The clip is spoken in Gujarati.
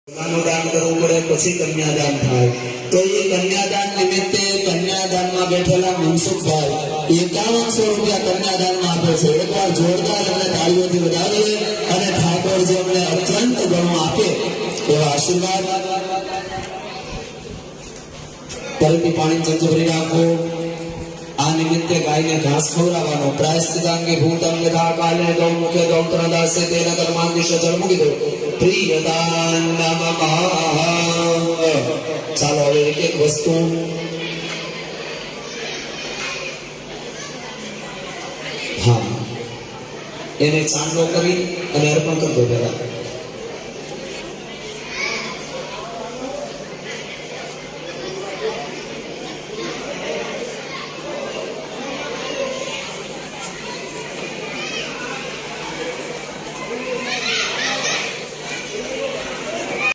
સોનાનું દાન કરવું પડે પછી કન્યાદાન થાય. તો એ કન્યાદાન નિમિત્તે કન્યાદાનમાં બેઠેલા મનસુખભાઈ 5100 રૂપિયા કન્યાદાનમાં આપે છે. એકવાર જોરદાર એમને તાળીઓથી વધાવીએ અને ઠાકોરજી અમને અત્યંત ઘણું આપે એવા આશીર્વાદ. ફરીથી પાણી ચંચો ભરી રાખો. આ નિમિત્તે ગાયને ઘાસ ખવડાવવાનો. પ્રાયશ્ચિતાંગે ભૂતં યથા કાલે ગૌમુખે ગૌત્રદાસે તેન કર્માંદિશ જળ મૂકી દો. પ્રિયદાન નમઃ. ચાલો હવે એક એક વસ્તુ હા એને ચાંદલો કરી અને અર્પણ કરતો પહેલા